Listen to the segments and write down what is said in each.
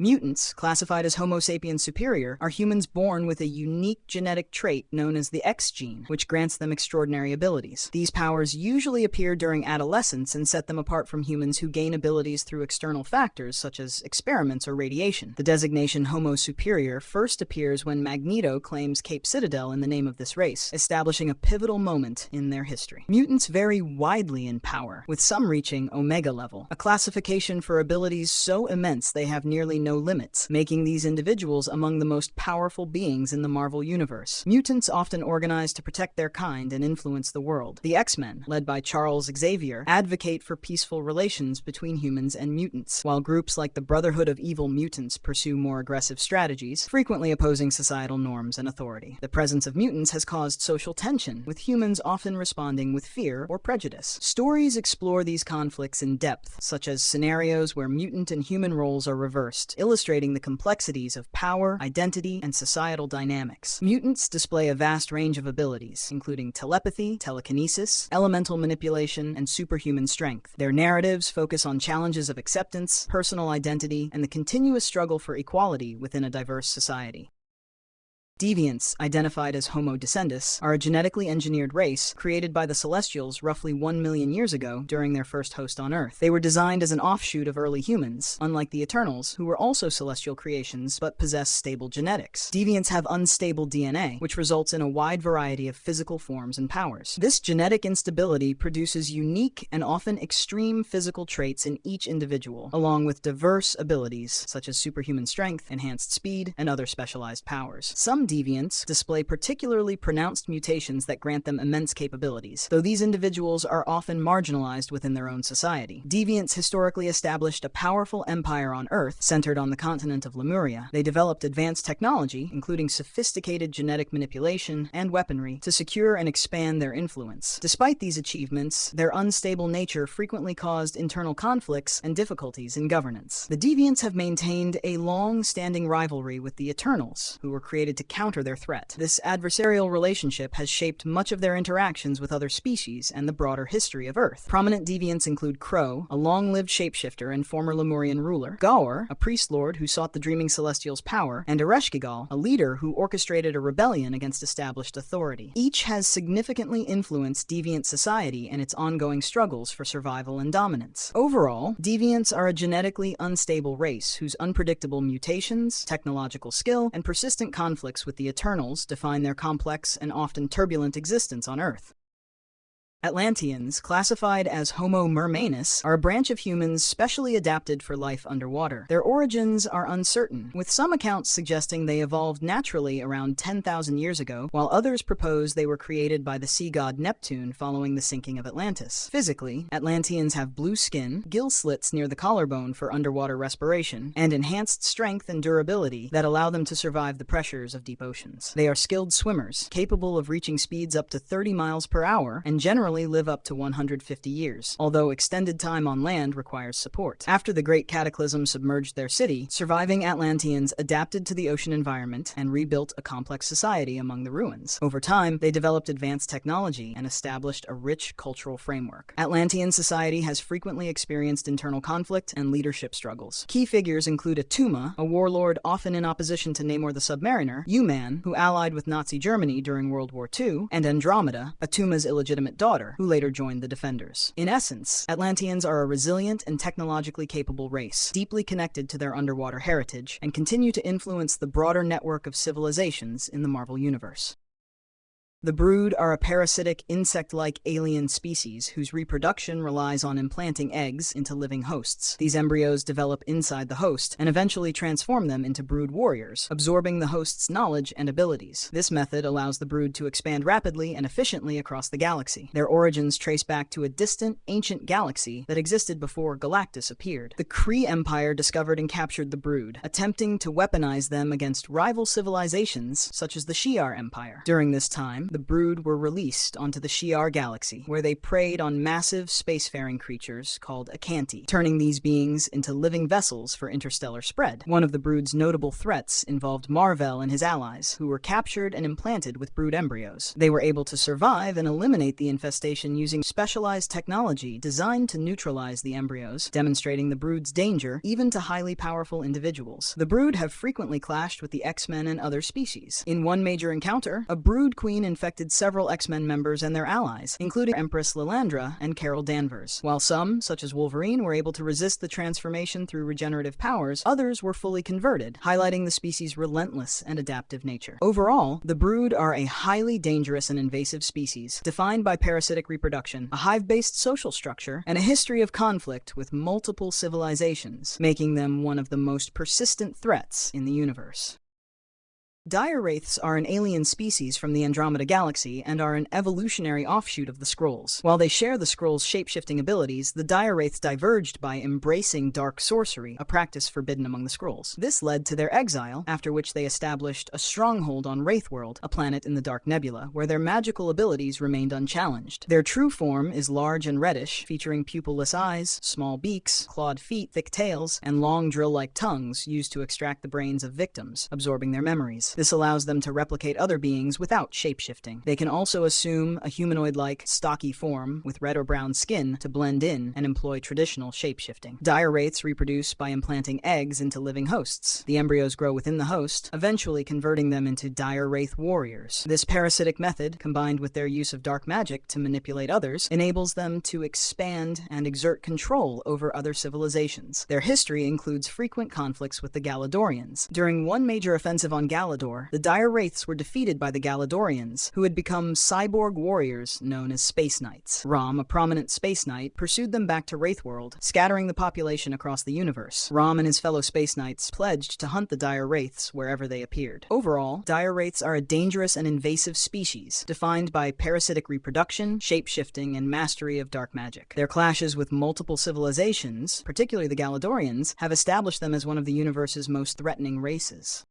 Mutants, classified as Homo sapiens superior, are humans born with a unique genetic trait known as the X gene, which grants them extraordinary abilities. These powers usually appear during adolescence and set them apart from humans who gain abilities through external factors such as experiments or radiation. The designation Homo superior first appears when Magneto claims Cape Citadel in the name of this race, establishing a pivotal moment in their history. Mutants vary widely in power, with some reaching Omega level, a classification for abilities so immense they have nearly no limits, making these individuals among the most powerful beings in the Marvel Universe. Mutants often organize to protect their kind and influence the world. The X-Men, led by Charles Xavier, advocate for peaceful relations between humans and mutants, while groups like the Brotherhood of Evil Mutants pursue more aggressive strategies, frequently opposing societal norms and authority. The presence of mutants has caused social tension, with humans often responding with fear or prejudice. Stories explore these conflicts in depth, such as scenarios where mutant and human roles are reversed, illustrating the complexities of power, identity, and societal dynamics. Mutants display a vast range of abilities, including telepathy, telekinesis, elemental manipulation, and superhuman strength. Their narratives focus on challenges of acceptance, personal identity, and the continuous struggle for equality within a diverse society. Deviants, identified as Homo descendus, are a genetically engineered race created by the Celestials roughly 1 million years ago during their first host on Earth. They were designed as an offshoot of early humans, unlike the Eternals, who were also celestial creations but possess stable genetics. Deviants have unstable DNA, which results in a wide variety of physical forms and powers. This genetic instability produces unique and often extreme physical traits in each individual, along with diverse abilities such as superhuman strength, enhanced speed, and other specialized powers. Some deviants display particularly pronounced mutations that grant them immense capabilities, though these individuals are often marginalized within their own society. Deviants historically established a powerful empire on Earth, centered on the continent of Lemuria. They developed advanced technology, including sophisticated genetic manipulation and weaponry, to secure and expand their influence. Despite these achievements, their unstable nature frequently caused internal conflicts and difficulties in governance. The Deviants have maintained a long-standing rivalry with the Eternals, who were created to counter their threat. This adversarial relationship has shaped much of their interactions with other species and the broader history of Earth. Prominent deviants include Crow, a long-lived shapeshifter and former Lemurian ruler, Gaur, a priest lord who sought the Dreaming Celestials' power, and Ereshkigal, a leader who orchestrated a rebellion against established authority. Each has significantly influenced deviant society and its ongoing struggles for survival and dominance. Overall, deviants are a genetically unstable race whose unpredictable mutations, technological skill, and persistent conflicts with the Eternals define their complex and often turbulent existence on Earth. Atlanteans, classified as Homo mermanus, are a branch of humans specially adapted for life underwater. Their origins are uncertain, with some accounts suggesting they evolved naturally around 10,000 years ago, while others propose they were created by the sea god Neptune following the sinking of Atlantis. Physically, Atlanteans have blue skin, gill slits near the collarbone for underwater respiration, and enhanced strength and durability that allow them to survive the pressures of deep oceans. They are skilled swimmers, capable of reaching speeds up to 30 miles per hour, and generally live up to 150 years, although extended time on land requires support. After the Great Cataclysm submerged their city, surviving Atlanteans adapted to the ocean environment and rebuilt a complex society among the ruins. Over time, they developed advanced technology and established a rich cultural framework. Atlantean society has frequently experienced internal conflict and leadership struggles. Key figures include Atuma, a warlord often in opposition to Namor the Submariner, U-Man, who allied with Nazi Germany during World War II, and Andromeda, Atuma's illegitimate daughter, who later joined the Defenders. In essence, Atlanteans are a resilient and technologically capable race, deeply connected to their underwater heritage, and continue to influence the broader network of civilizations in the Marvel Universe. The Brood are a parasitic, insect-like alien species whose reproduction relies on implanting eggs into living hosts. These embryos develop inside the host and eventually transform them into brood warriors, absorbing the host's knowledge and abilities. This method allows the brood to expand rapidly and efficiently across the galaxy. Their origins trace back to a distant, ancient galaxy that existed before Galactus appeared. The Kree Empire discovered and captured the Brood, attempting to weaponize them against rival civilizations such as the Shi'ar Empire. During this time, the brood were released onto the Shi'ar galaxy, where they preyed on massive spacefaring creatures called Acanti, turning these beings into living vessels for interstellar spread. One of the brood's notable threats involved Marvel and his allies, who were captured and implanted with brood embryos. They were able to survive and eliminate the infestation using specialized technology designed to neutralize the embryos, demonstrating the brood's danger even to highly powerful individuals. The brood have frequently clashed with the X-Men and other species. In one major encounter, a brood queen infected several X-Men members and their allies, including Empress Lilandra and Carol Danvers. While some, such as Wolverine, were able to resist the transformation through regenerative powers, others were fully converted, highlighting the species' relentless and adaptive nature. Overall, the brood are a highly dangerous and invasive species, defined by parasitic reproduction, a hive-based social structure, and a history of conflict with multiple civilizations, making them one of the most persistent threats in the universe. Dire Wraiths are an alien species from the Andromeda Galaxy and are an evolutionary offshoot of the Skrulls. While they share the Skrulls' shape-shifting abilities, the Dire Wraiths diverged by embracing dark sorcery, a practice forbidden among the Skrulls. This led to their exile, after which they established a stronghold on Wraithworld, a planet in the Dark Nebula, where their magical abilities remained unchallenged. Their true form is large and reddish, featuring pupilless eyes, small beaks, clawed feet, thick tails, and long drill-like tongues used to extract the brains of victims, absorbing their memories. This allows them to replicate other beings without shape-shifting. They can also assume a humanoid-like, stocky form with red or brown skin to blend in and employ traditional shape-shifting. Dire Wraiths reproduce by implanting eggs into living hosts. The embryos grow within the host, eventually converting them into Dire Wraith warriors. This parasitic method, combined with their use of dark magic to manipulate others, enables them to expand and exert control over other civilizations. Their history includes frequent conflicts with the Galadorians. During one major offensive on Galador, the Dire Wraiths were defeated by the Galadorians, who had become cyborg warriors known as Space Knights. Rom, a prominent Space Knight, pursued them back to Wraithworld, scattering the population across the universe. Rom and his fellow Space Knights pledged to hunt the Dire Wraiths wherever they appeared. Overall, Dire Wraiths are a dangerous and invasive species, defined by parasitic reproduction, shape-shifting, and mastery of dark magic. Their clashes with multiple civilizations, particularly the Galadorians, have established them as one of the universe's most threatening races.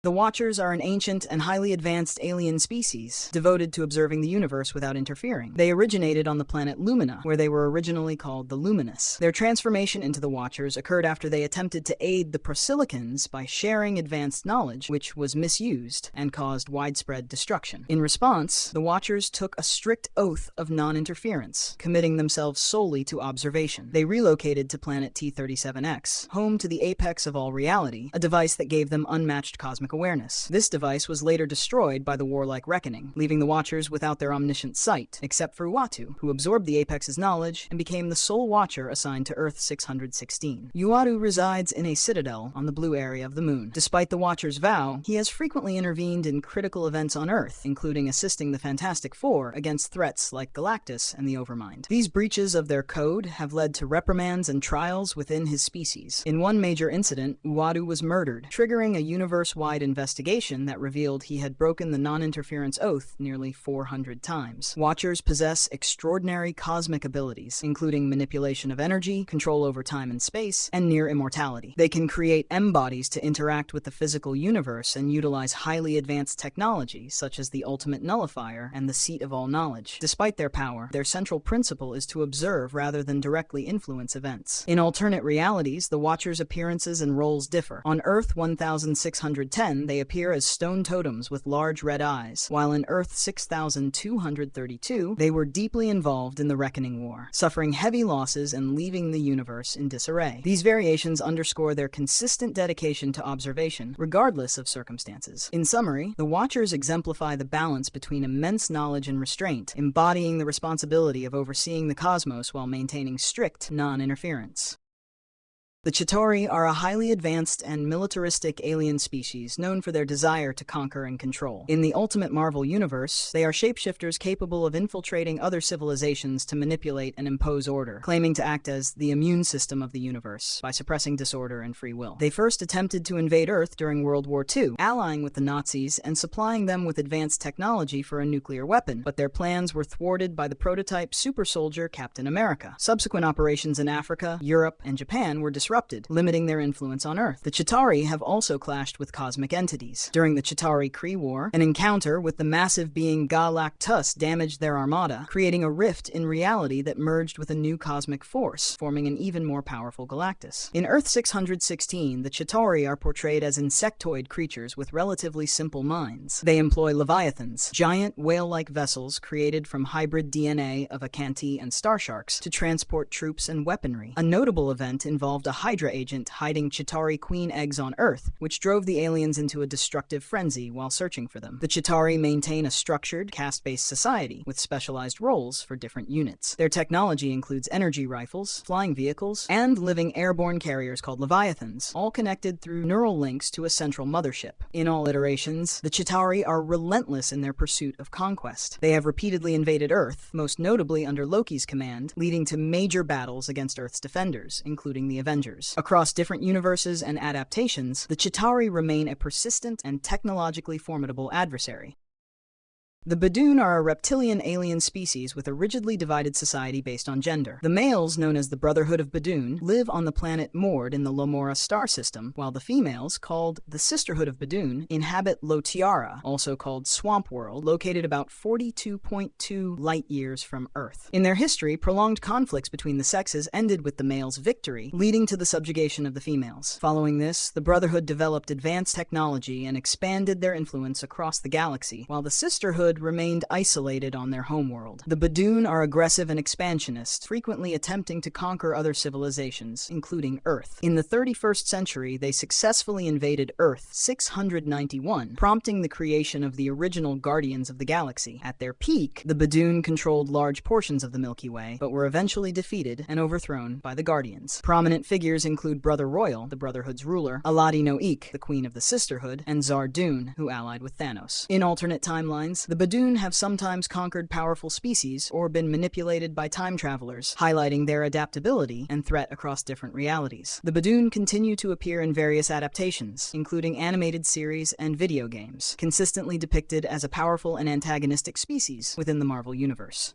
The Watchers are an ancient and highly advanced alien species, devoted to observing the universe without interfering. They originated on the planet Lumina, where they were originally called the Luminous. Their transformation into the Watchers occurred after they attempted to aid the Prosilicans by sharing advanced knowledge, which was misused and caused widespread destruction. In response, the Watchers took a strict oath of non-interference, committing themselves solely to observation. They relocated to planet T-37X, home to the apex of all reality, a device that gave them unmatched cosmic awareness. This device was later destroyed by the warlike reckoning, leaving the Watchers without their omniscient sight, except for Uatu, who absorbed the Apex's knowledge and became the sole Watcher assigned to Earth 616. Uatu resides in a citadel on the blue area of the moon. Despite the Watcher's vow, he has frequently intervened in critical events on Earth, including assisting the Fantastic Four against threats like Galactus and the Overmind. These breaches of their code have led to reprimands and trials within his species. In one major incident, Uatu was murdered, triggering a universe-wide investigation that revealed he had broken the non-interference oath nearly 400 times. Watchers possess extraordinary cosmic abilities, including manipulation of energy, control over time and space, and near immortality. They can create M-bodies to interact with the physical universe and utilize highly advanced technology, such as the Ultimate Nullifier and the Seat of All Knowledge. Despite their power, their central principle is to observe rather than directly influence events. In alternate realities, the Watchers' appearances and roles differ. On Earth 1610, they appear as stone totems with large red eyes, while in Earth 6232, they were deeply involved in the Reckoning War, suffering heavy losses and leaving the universe in disarray. These variations underscore their consistent dedication to observation, regardless of circumstances. In summary, the Watchers exemplify the balance between immense knowledge and restraint, embodying the responsibility of overseeing the cosmos while maintaining strict non-interference. The Chitauri are a highly advanced and militaristic alien species known for their desire to conquer and control. In the Ultimate Marvel universe, they are shapeshifters capable of infiltrating other civilizations to manipulate and impose order, claiming to act as the immune system of the universe by suppressing disorder and free will. They first attempted to invade Earth during World War II, allying with the Nazis and supplying them with advanced technology for a nuclear weapon, but their plans were thwarted by the prototype super soldier Captain America. Subsequent operations in Africa, Europe, and Japan were disrupted, disrupted, limiting their influence on Earth. The Chitauri have also clashed with cosmic entities. During the Chitauri-Kree War, an encounter with the massive being Galactus damaged their armada, creating a rift in reality that merged with a new cosmic force, forming an even more powerful Galactus. In Earth 616, the Chitauri are portrayed as insectoid creatures with relatively simple minds. They employ leviathans, giant whale-like vessels created from hybrid DNA of Acanti and starsharks, to transport troops and weaponry. A notable event involved a Hydra agent hiding Chitauri queen eggs on Earth, which drove the aliens into a destructive frenzy while searching for them. The Chitauri maintain a structured, caste-based society, with specialized roles for different units. Their technology includes energy rifles, flying vehicles, and living airborne carriers called leviathans, all connected through neural links to a central mothership. In all iterations, the Chitauri are relentless in their pursuit of conquest. They have repeatedly invaded Earth, most notably under Loki's command, leading to major battles against Earth's defenders, including the Avengers. Across different universes and adaptations, the Chitauri remain a persistent and technologically formidable adversary. The Badoon are a reptilian alien species with a rigidly divided society based on gender. The males, known as the Brotherhood of Badoon, live on the planet Mord in the Lomora star system, while the females, called the Sisterhood of Badoon, inhabit Lotiara, also called Swamp World, located about 42.2 light-years from Earth. In their history, prolonged conflicts between the sexes ended with the males' victory, leading to the subjugation of the females. Following this, the Brotherhood developed advanced technology and expanded their influence across the galaxy, while the Sisterhood remained isolated on their homeworld. The Badoon are aggressive and expansionist, frequently attempting to conquer other civilizations, including Earth. In the 31st century, they successfully invaded Earth 691, prompting the creation of the original Guardians of the Galaxy. At their peak, the Badoon controlled large portions of the Milky Way, but were eventually defeated and overthrown by the Guardians. Prominent figures include Brother Royal, the Brotherhood's ruler, Aladi Noik, the Queen of the Sisterhood, and Zardoon, who allied with Thanos. In alternate timelines, the Badoon have sometimes conquered powerful species or been manipulated by time travelers, highlighting their adaptability and threat across different realities. The Badoon continue to appear in various adaptations, including animated series and video games, consistently depicted as a powerful and antagonistic species within the Marvel Universe.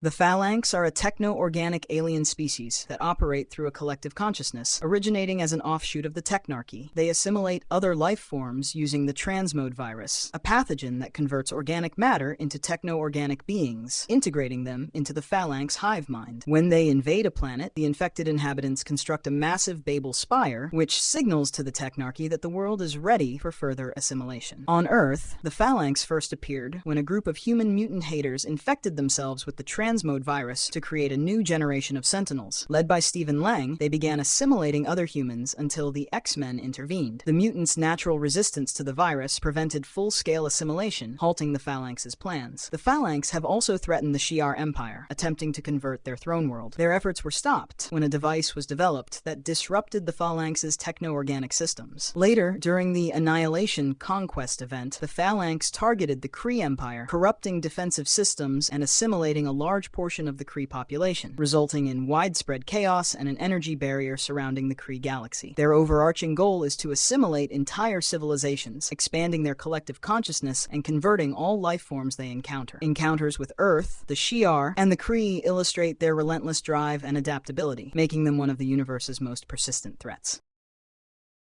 The Phalanx are a techno-organic alien species that operate through a collective consciousness, originating as an offshoot of the Technarchy. They assimilate other life forms using the transmode virus, a pathogen that converts organic matter into techno-organic beings, integrating them into the Phalanx hive mind. When they invade a planet, the infected inhabitants construct a massive Babel spire, which signals to the Technarchy that the world is ready for further assimilation. On Earth, the Phalanx first appeared when a group of human mutant haters infected themselves with the transmode virus to create a new generation of Sentinels. Led by Stephen Lang, they began assimilating other humans until the X-Men intervened. The mutants' natural resistance to the virus prevented full-scale assimilation, halting the Phalanx's plans. The Phalanx have also threatened the Shi'ar Empire, attempting to convert their throne world. Their efforts were stopped when a device was developed that disrupted the Phalanx's techno-organic systems. Later, during the Annihilation Conquest event, the Phalanx targeted the Kree Empire, corrupting defensive systems and assimilating a large portion of the Kree population, resulting in widespread chaos and an energy barrier surrounding the Kree galaxy. Their overarching goal is to assimilate entire civilizations, expanding their collective consciousness and converting all life forms they encounter. Encounters with Earth, the Shi'ar, and the Kree illustrate their relentless drive and adaptability, making them one of the universe's most persistent threats.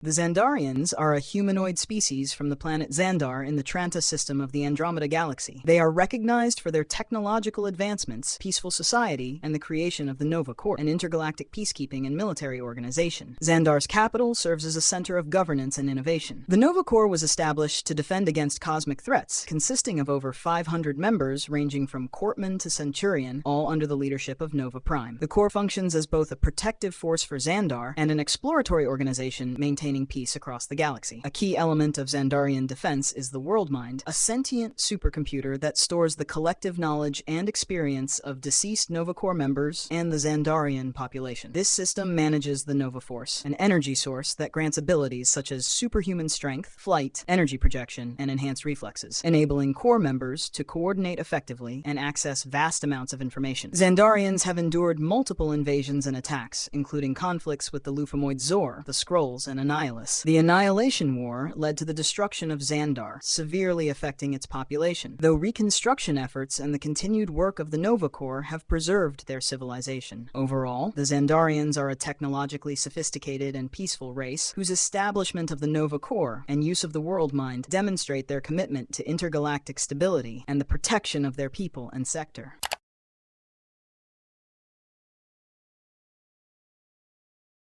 The Xandarians are a humanoid species from the planet Xandar in the Tranta system of the Andromeda Galaxy. They are recognized for their technological advancements, peaceful society, and the creation of the Nova Corps, an intergalactic peacekeeping and military organization. Xandar's capital serves as a center of governance and innovation. The Nova Corps was established to defend against cosmic threats, consisting of over 500 members ranging from Courtman to Centurion, all under the leadership of Nova Prime. The Corps functions as both a protective force for Xandar and an exploratory organization maintaining peace across the galaxy. A key element of Xandarian defense is the Worldmind, a sentient supercomputer that stores the collective knowledge and experience of deceased Nova Corps members and the Xandarian population. This system manages the Nova Force, an energy source that grants abilities such as superhuman strength, flight, energy projection, and enhanced reflexes, enabling Corps members to coordinate effectively and access vast amounts of information. Xandarians have endured multiple invasions and attacks, including conflicts with the Lufamoid Zor, the Skrulls, and Annihilus. The Annihilation War led to the destruction of Xandar, severely affecting its population, though reconstruction efforts and the continued work of the Nova Corps have preserved their civilization. Overall, the Xandarians are a technologically sophisticated and peaceful race whose establishment of the Nova Corps and use of the world mind demonstrate their commitment to intergalactic stability and the protection of their people and sector.